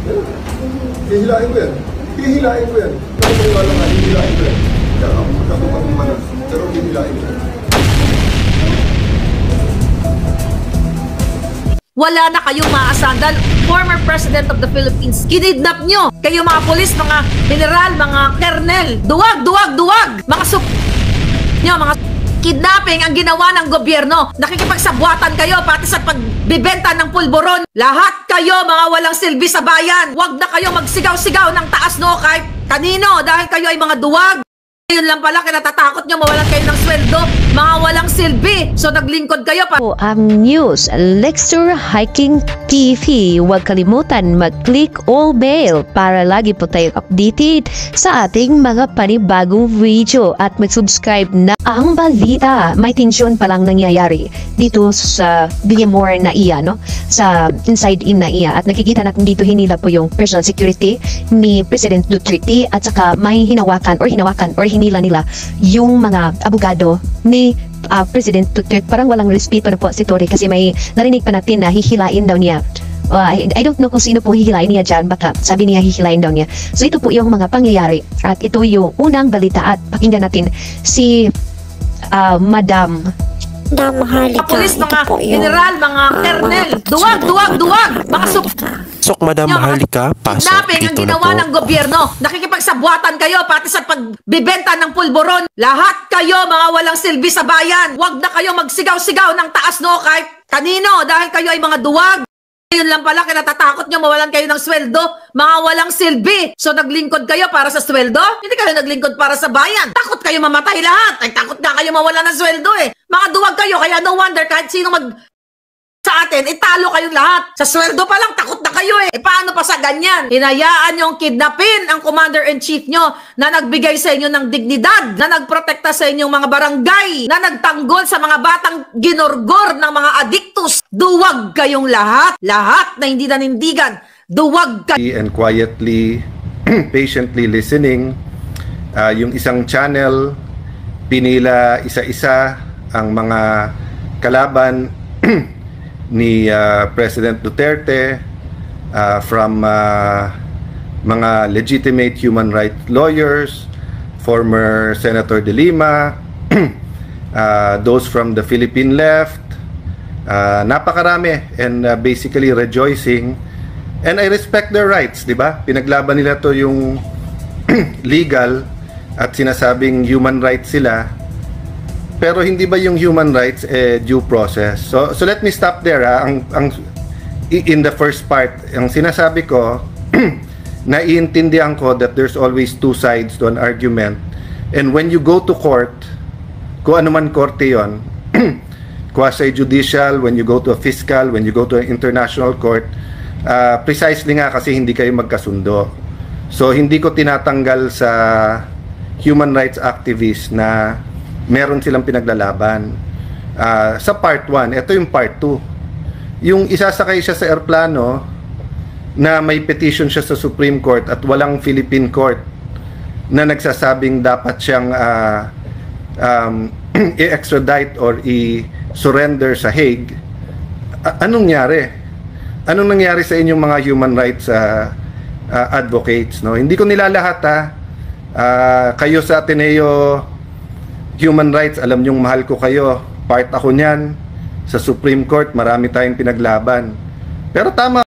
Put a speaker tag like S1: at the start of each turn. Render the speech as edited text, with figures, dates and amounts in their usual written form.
S1: Hihilain ko yan. Hihilain ko yan. Pero wala nga, hihilain ko yan. Kaya ako magkakupang manas. Pero hihilain ko yan.
S2: Wala na kayong maasahan dahil former President of the Philippines, kinidnap nyo. Kayo mga polis, mga general, mga kernel, duwag, duwag, duwag. Mga nyo, mga kidnapping ang ginawa ng gobyerno. Nakikipagsabwatan kayo pati sa pagbibenta ng pulburon. Lahat kayo mga walang silbi sa bayan. Huwag na kayo magsigaw-sigaw ng taas no kahit kanino dahil kayo ay mga duwag. Yun lang pala, kinatatakot nyo mawalan kayo ng sweldo, mga walang silbi. So naglingkod kayo pa.
S3: Po ang news, Lexter Hiking TV. Huwag kalimutan mag-click all bell para lagi po tayong updated sa ating mga panibagong video at mag-subscribe na. Ang balita, may tensyon palang nangyayari dito sa Villamor na iya, no? Sa inside in na iya. At nakikita natin dito hinila po yung personal security ni President Duterte at saka may hinawakan or hinila nila yung mga abogado ni President Duterte. Parang walang respeto na po si Tory kasi may narinig pa natin na hihilain daw niya. I don't know kung sino po hihilain niya dyan, baka sabi niya hihilain daw niya. So ito po yung mga pangyayari at ito yung unang balita at pakinggan natin si Madam
S4: Maharlika.
S2: Polis, mga general, mga kernel, duwag, duwag, duwag. Mga
S5: Madam Maharlika, pasok
S2: kidnapping ang
S5: dito na
S2: ginawa
S5: po.
S2: ng gobyerno. Nakikipagsabwatan kayo pati sa pagbibenta ng pulburon. Lahat kayo mga walang silbi sa bayan. Huwag na kayo magsigaw-sigaw ng taas no kahit kanino dahil kayo ay mga duwag. Yun lang pala, kinatatakot nyo mawalan kayo ng sweldo, mga walang silbi. So naglingkod kayo para sa sweldo? Hindi kayo naglingkod para sa bayan. Takot kayo mamatay lahat. Ay takot nga kayo mawalan ng sweldo eh. Mga duwag kayo, kaya no wonder kahit sino sa atin, italo kayong lahat. Sa sweldo pa lang, takot na kayo eh. E paano pa sa ganyan? Hinayaan yung kidnapin ang commander-in-chief nyo na nagbigay sa inyo ng dignidad, na nagprotekta sa inyong mga barangay, na nagtanggol sa mga batang ginorgor ng mga adiktus. Duwag kayong lahat. Lahat na hindi nanindigan. Duwag kayo.
S6: And quietly, patiently listening, yung isang channel, pinila isa-isa ang mga kalaban ni President Duterte from mga legitimate human rights lawyers, former Senator De Lima, those from the Philippine left, napakarami and basically rejoicing. And I respect their rights, di ba? Pinaglaban nila to yung legal at sinasabing human rights sila. Pero hindi ba yung human rights due process? So let me stop there. In the first part, ang sinasabi ko, naiintindihan ko that there's always two sides to an argument. And when you go to court, kung ano man korte yon, quasi-judicial, when you go to a fiscal, when you go to an international court, precisely nga kasi hindi kayo magkasundo. So hindi ko tinatanggal sa human rights activists na meron silang pinaglalaban. Sa part 1, ito yung part 2. Yung isasakay siya sa airplano na may petition siya sa Supreme Court at walang Philippine Court na nagsasabing dapat siyang i-extradite or i-surrender sa Hague. Anong nangyari? Anong nangyari sa inyong mga human rights advocates? No? Hindi ko nilalahat kayo sa Ateneo Human Rights, alam nyong mahal ko kayo. Part ako niyan. Sa Supreme Court, marami tayong pinaglaban. Pero tama